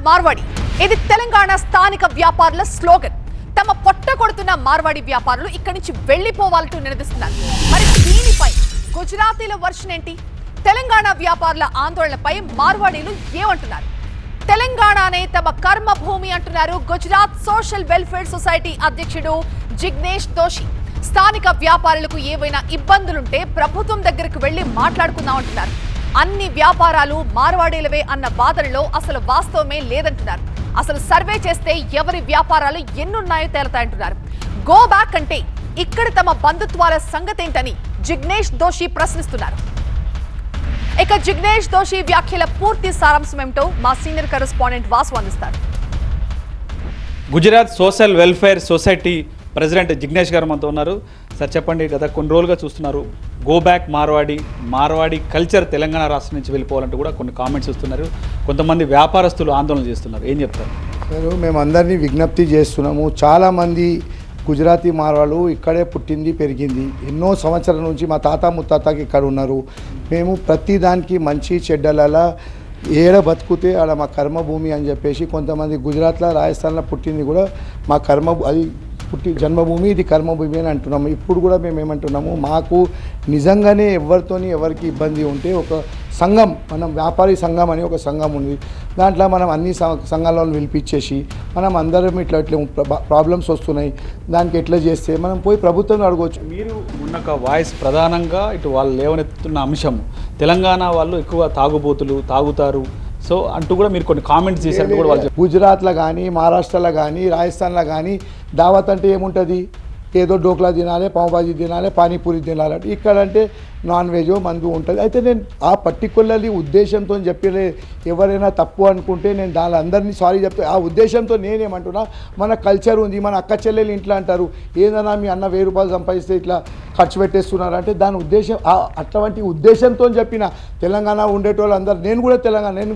మార్వాడి ఇది తెలంగాణ స్థానిక వ్యాపారుల స్లోగన్. తమ పొట్ట కొడుతున్న మార్వాడి వ్యాపారులు ఇక్కడి నుంచి వెళ్లిపోవాలంటూ నినదిస్తున్నారు. మరి దీనిపై గుజరాతీల వర్షన్ ఏంటి? తెలంగాణ వ్యాపారుల ఆందోళనపై మార్వాడీలు ఏమంటున్నారు? తెలంగాణనే తమ కర్మభూమి అంటున్నారు గుజరాత్ సోషల్ వెల్ఫేర్ సొసైటీ అధ్యక్షుడు జిగ్నేష్ దోషి. స్థానిక వ్యాపారులకు ఏవైనా ఇబ్బందులుంటే ప్రభుత్వం దగ్గరకు వెళ్లి మాట్లాడుకుందామంటున్నారు. అన్ని వ్యాపారాలు మార్వాడీలవే అన్న వాదనలో అసలు వాస్తవమే లేదంటున్నారు. అసలు సర్వే చేస్తే ఎవరి వ్యాపారాలు ఎన్నున్నాయో తేలతాయంటున్నారు. గో బ్యాక్ అంటే ఇక్కడ తమ బంధుత్వాల సంగతేంటని జిగ్నేష్ దోషి ప్రశ్నిస్తున్నారు. ఇక జిగ్నేష్ దోషి వ్యాఖ్యల పూర్తి సారాంశం ఏమిటో మా సీనియర్ కరెస్పాండెంట్ వాసు అందిస్తారు. Gujarat social welfare society president Jignesh గారు మనతో ఉన్నారు. సార్ చెప్పండి, గత కొన్ని రోజులుగా చూస్తున్నారు go back Marwadi culture Telangana రాష్ట్రం నుంచి వెళ్ళిపోవాలంటూ కూడా కొన్ని కామెంట్స్ వస్తున్నారు. కొంతమంది వ్యాపారస్తులు ఆందోళన చేస్తున్నారు. ఏం చెప్తారు? సార్, మేము అందరినీ విజ్ఞప్తి చేస్తున్నాము. చాలామంది గుజరాతీ మార్వాళ్ళు ఇక్కడే పుట్టింది పెరిగింది, ఎన్నో సంవత్సరాల నుంచి మా తాత ముత్తాతకి ఇక్కడ ఉన్నారు. మేము ప్రతిదానికి మంచి చెడ్డలలో ఏడ బతుకుతే ఆడ మా కర్మభూమి అని చెప్పేసి కొంతమంది గుజరాత్లో రాజస్థాన్లో పుట్టింది కూడా మా అది జన్మభూమి, ఇది కర్మభూమి అని అంటున్నాము. ఇప్పుడు కూడా మేము ఏమంటున్నాము, మాకు నిజంగానే ఎవరికి ఇబ్బంది ఉంటే ఒక సంఘం, మనం వ్యాపారి సంఘం అని ఒక సంఘం ఉంది. దాంట్లో మనం అన్ని సంఘాలను పిలిపించేసి మనం అందరం ఇట్లా ప్రాబ్లమ్స్ వస్తున్నాయి, దానికి ఎట్లా చేస్తే మనం పోయి ప్రభుత్వం అడగవచ్చు. మీరు ఉన్న వాయిస్ ప్రధానంగా ఇటు వాళ్ళు లేవనెత్తున్న అంశం తెలంగాణ వాళ్ళు ఎక్కువ తాగుబోతులు తాగుతారు సో అంటూ కూడా మీరు కొన్ని కామెంట్స్ చేశారు కూడా వాళ్ళు. గుజరాత్లో కానీ మహారాష్ట్రలో కానీ రాజస్థాన్లో కానీ దావత్ అంటే ఏముంటుంది? ఏదో డోక్లా తినాలి, పావుబాజీ తినాలి, పానీపూరి తినాలి. ఇక్కడ అంటే నాన్ వెజ్ మందు ఉంటుంది. అయితే నేను ఆ పర్టికులర్లీ ఉద్దేశంతో చెప్పలే. ఎవరైనా తప్పు అనుకుంటే నేను దాని అందరినీ సారీ చెప్తే ఆ ఉద్దేశంతో నేనేమంటున్నా, మన కల్చర్ ఉంది, మన అక్క చెల్లెలు ఇంట్లో అంటారు ఏదైనా మీ అన్న 1000 రూపాయలు సంపాదిస్తే ఇట్లా ఖర్చు పెట్టేస్తున్నారు అంటే దాని ఉద్దేశం అటువంటి ఉద్దేశంతో చెప్పిన. తెలంగాణ ఉండేటోళ్ళు అందరు, నేను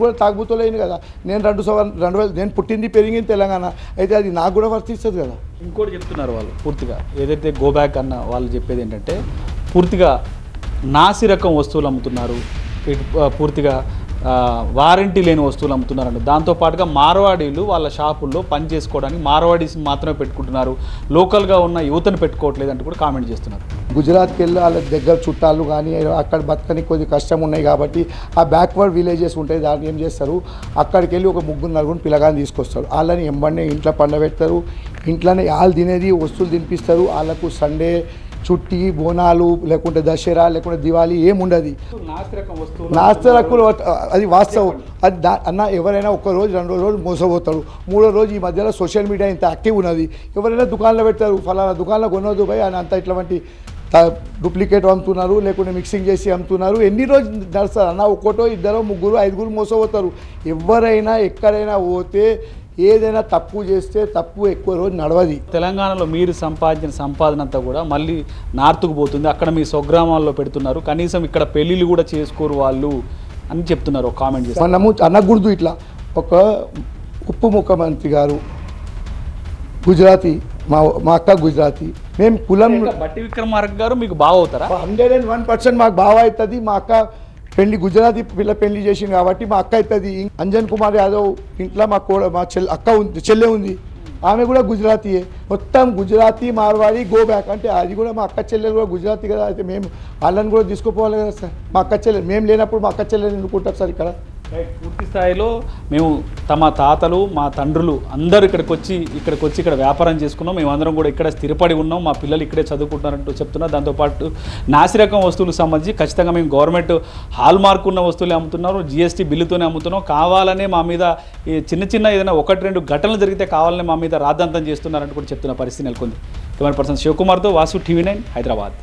కూడా తాగుబోతులేను కదా. నేను 2000 నేను పుట్టింది పెరిగింది తెలంగాణ, అయితే అది నాకు కూడా వర్తిస్తుంది కదా. ఇంకోటి చెప్తున్నారు వాళ్ళు పూర్తిగా, ఏదైతే గో బ్యాక్ అన్న వాళ్ళు చెప్పేది ఏంటంటే పూర్తిగా నాసి రకం వస్తువులు అమ్ముతున్నారు, పూర్తిగా వారంటీ లేని వస్తువులు అమ్ముతున్నారంట. దాంతోపాటుగా మార్వాడీలు వాళ్ళ షాపుల్లో పని చేసుకోవడానికి మార్వాడీస్ మాత్రమే పెట్టుకుంటున్నారు, లోకల్గా ఉన్న యువతను పెట్టుకోవట్లేదు అంటూ కూడా కామెంట్ చేస్తున్నారు. గుజరాత్కి వెళ్ళి వాళ్ళ దగ్గర చుట్టాలు కానీ అక్కడ బతకని కొద్ది కష్టం ఉన్నాయి కాబట్టి ఆ బ్యాక్వర్డ్ విలేజెస్ ఉంటాయి, దాన్ని ఏం చేస్తారు, అక్కడికి వెళ్ళి ఒక 3-4 పిల్లగాని తీసుకొస్తారు. వాళ్ళని ఎంబడినే ఇంట్లో పండబెడతారు, ఇంట్లోనే వాళ్ళు తినేది వస్తువులు తినిపిస్తారు. వాళ్ళకు సండే చుట్టి బోనాలు లేకుంటే దసరా లేకుంటే దివాళీ ఏముండదు. నాస్తిరకులు అది వాస్తవం. అది అన్న ఎవరైనా 1 రోజు 2 రోజులు మోసపోతాడు. 3వ రోజు ఈ మధ్యలో సోషల్ మీడియా ఇంత యాక్టివ్ ఉన్నది, ఎవరైనా దుకాణంలో పెడతారు, ఫలానా దుకాణంలో కొనొద్దు పోయి అని అంత ఇట్లాంటి డూప్లికేట్ అమ్ముతున్నారు, లేకుంటే మిక్సింగ్ చేసి అమ్ముతున్నారు. ఎన్ని రోజులు నడుస్తారు అన్న? 1, 2, 3, 5 మోసపోతారు. ఎవరైనా ఎక్కడైనా పోతే ఏదైనా తప్పు చేస్తే తప్పు ఎక్కువ రోజు నడవది. తెలంగాణలో మీరు సంపాదించిన సంపాదన అంతా కూడా మళ్ళీ నార్త్కు పోతుంది, అక్కడ మీ స్వగ్రామాల్లో పెడుతున్నారు, కనీసం ఇక్కడ పెళ్ళిళ్ళు కూడా చేసుకోరు వాళ్ళు అని చెప్తున్నారు. ఒక కామెంట్ చేస్తారు. మనము అనకూడదు ఇట్లా. ఒక ఉప ముఖ్యమంత్రి గారు గుజరాతీ, మా అక్క గుజరాతీ, మేము కులం బట్టి విక్రమార్క గారు మీకు బాగా అవుతారా? 101% మాకు బాగా అవుతుంది. మా అక్క గుజరాతీ పిల్ల పెళ్లి చేసింది కాబట్టి మా అక్క అవుతుంది. అంజన్ కుమార్ యాదవ్ ఇంట్లో మా చెల్లె ఉంది, ఆమె కూడా గుజరాతీయే. మొత్తం గుజరాతీ మార్వాడి గో బ్యాక్ అంటే అది కూడా మా అక్క చెల్లెలు కూడా గుజరాతీ కదా. అయితే మేము వాళ్ళని కూడా తీసుకుపోవాలి కదా సార్. మా అక్క చెల్లెలు మేము లేనప్పుడు మా అక్క చెల్లెలు ఎందుకుంటారు సార్ ఇక్కడ? పూర్తి స్థాయిలో మేము తమ తాతలు మా తండ్రులు అందరూ ఇక్కడికి వచ్చి ఇక్కడ వ్యాపారం చేసుకున్నాం, మేమందరం కూడా ఇక్కడ స్థిరపడి ఉన్నాం, మా పిల్లలు ఇక్కడే చదువుకుంటున్నారంటూ చెప్తున్నారు. దాంతోపాటు నాసిరకం వస్తువులకు సంబంధించి ఖచ్చితంగా మేము గవర్నమెంట్ హాల్ మార్క్ ఉన్న వస్తువులే అమ్ముతున్నారు, GST బిల్లుతోనే అమ్ముతున్నాం, కావాలనే మా మీద చిన్న ఏదైనా 1-2 ఘటనలు జరిగితే కావాలనే మా మీద రాద్ధాంతం చేస్తున్నారంటూ కూడా చెప్తున్న పరిస్థితి నెలకొంది. కెమెరా పర్సన్ శివకుమార్తో వాసు, TV9 హైదరాబాద్.